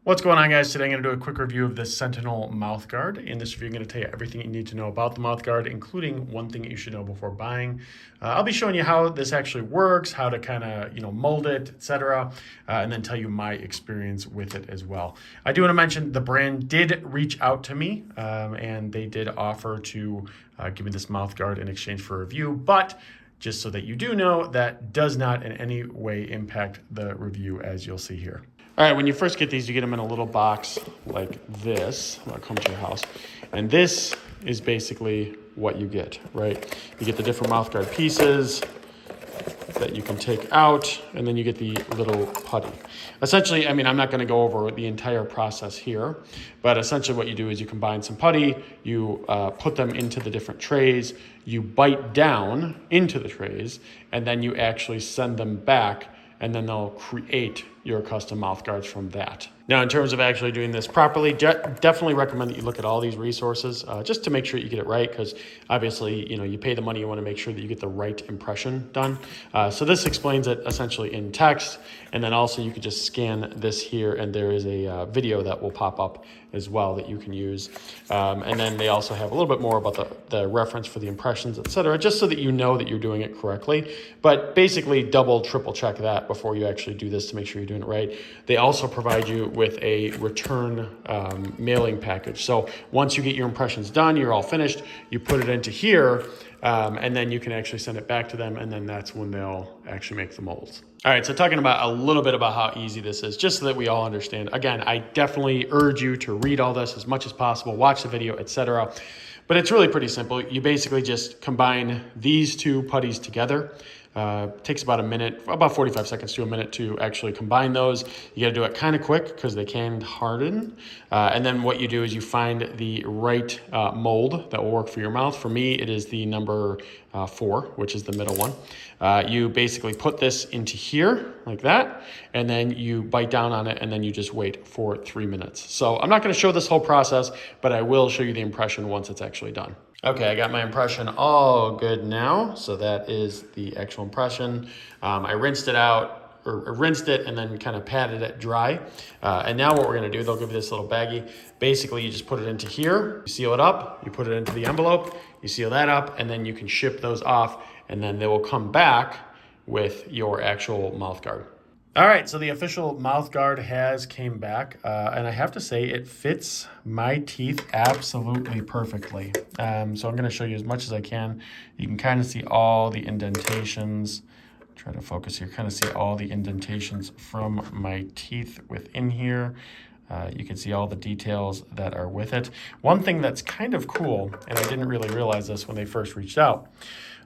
What's going on, guys? Today I'm going to do a quick review of this Sentinel mouth guard. In this review, I'm going to tell you everything you need to know about the mouth guard, including one thing that you should know before buying. I'll be showing you how this actually works, how to kind of mold it, etc., and then tell you my experience with it as well. I do want to mention the brand did reach out to me, and they did offer to give me this mouth guard in exchange for a review, but just so that you do know, that does not in any way impact the review, as you'll see here. All right, when you first get these, you get them in a little box like this. I'll come to your house. And this is basically what you get, right? You get the different mouthguard pieces that you can take out, and then you get the little putty. Essentially, I'm not gonna go over the entire process here, but essentially what you do is you combine some putty, you put them into the different trays, you bite down into the trays, and then you actually send them back, and then they'll create your custom mouth guards from that. Now, in terms of actually doing this properly, definitely recommend that you look at all these resources just to make sure you get it right, because obviously, you pay the money, you want to make sure that you get the right impression done. So this explains it essentially in text, and then also you could just scan this here, and there is a video that will pop up as well that you can use. And then they also have a little bit more about the reference for the impressions, etc., just so that you know that you're doing it correctly. But basically, double, triple check that before you actually do this to make sure you're doing it right. They also provide you with a return mailing package. So once you get your impressions done, you're all finished, you put it into here, and then you can actually send it back to them, and then that's when they'll actually make the molds. All right, so talking about a little bit about how easy this is, just so that we all understand. Again, I definitely urge you to read all this as much as possible, watch the video, etc. But it's really pretty simple. You basically just combine these two putties together. Takes about a minute, about 45 seconds to a minute to actually combine those. You got to do it kind of quick because they can harden. And then what you do is you find the right mold that will work for your mouth. For me, it is the number 4, which is the middle one. You basically put this into here like that, and then you bite down on it, and then you just wait for 3 minutes. So I'm not going to show this whole process, but I will show you the impression once it's actually done. Okay, I got my impression all good now. So that is the actual impression. I rinsed it out, or rinsed it and then kind of patted it dry. And now what we're gonna do, they'll give you this little baggie. Basically, you just put it into here, you seal it up, you put it into the envelope, you seal that up, and then you can ship those off, and then they will come back with your actual mouth guard. All right, so the official mouth guard has came back, and I have to say it fits my teeth absolutely perfectly. So I'm gonna show you as much as I can. You can kind of see all the indentations. Try to focus here, kind of see all the indentations from my teeth within here. You can see all the details that are with it. One thing that's kind of cool, and I didn't really realize this when they first reached out.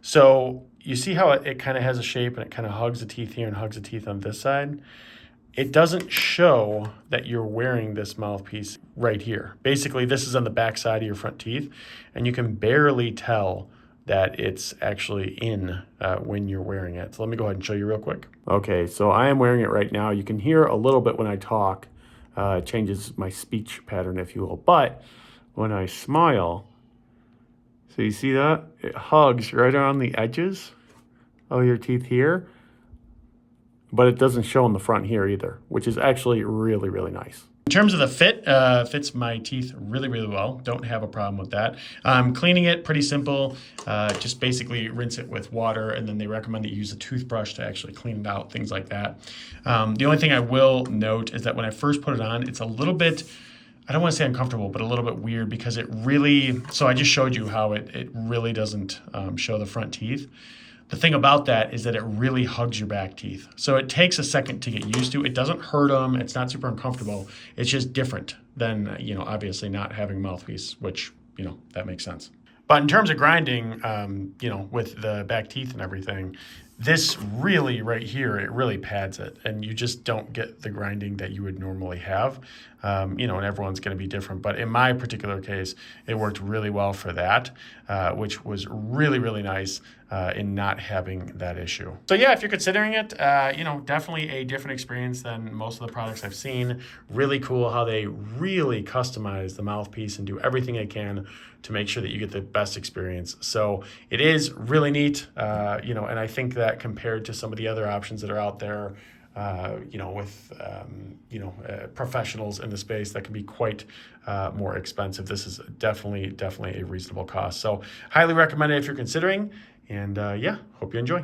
So you see how it kind of has a shape, and it kind of hugs the teeth here and hugs the teeth on this side. It doesn't show that you're wearing this mouthpiece right here. Basically, this is on the back side of your front teeth, and you can barely tell that it's actually in when you're wearing it. So let me go ahead and show you real quick. Okay, so I am wearing it right now. You can hear a little bit when I talk. It changes my speech pattern, if you will. But when I smile, so you see that? It hugs right around the edges of your teeth here, but it doesn't show in the front here either, which is actually really, really nice. In terms of the fit, fits my teeth really, really well. Don't have a problem with that. Cleaning it, pretty simple. Just basically rinse it with water, and then they recommend that you use a toothbrush to actually clean it out, things like that. The only thing I will note is that when I first put it on, it's a little bit, I don't want to say uncomfortable, but a little bit weird, because it really, so I just showed you how it really doesn't show the front teeth. The thing about that is that it really hugs your back teeth. So it takes a second to get used to. It doesn't hurt them. It's not super uncomfortable. It's just different than, obviously not having a mouthpiece, which, that makes sense. But in terms of grinding, with the back teeth and everything, this really right here, it really pads it, and you just don't get the grinding that you would normally have. And everyone's going to be different, but in my particular case, it worked really well for that, which was really, really nice in not having that issue. So yeah, if you're considering it, definitely a different experience than most of the products I've seen. Really cool how they really customize the mouthpiece and do everything they can to make sure that you get the best experience. So it is really neat, and I think that compared to some of the other options that are out there, with professionals in the space, that can be quite more expensive. This is definitely a reasonable cost. So highly recommend it if you're considering. And yeah, hope you enjoy.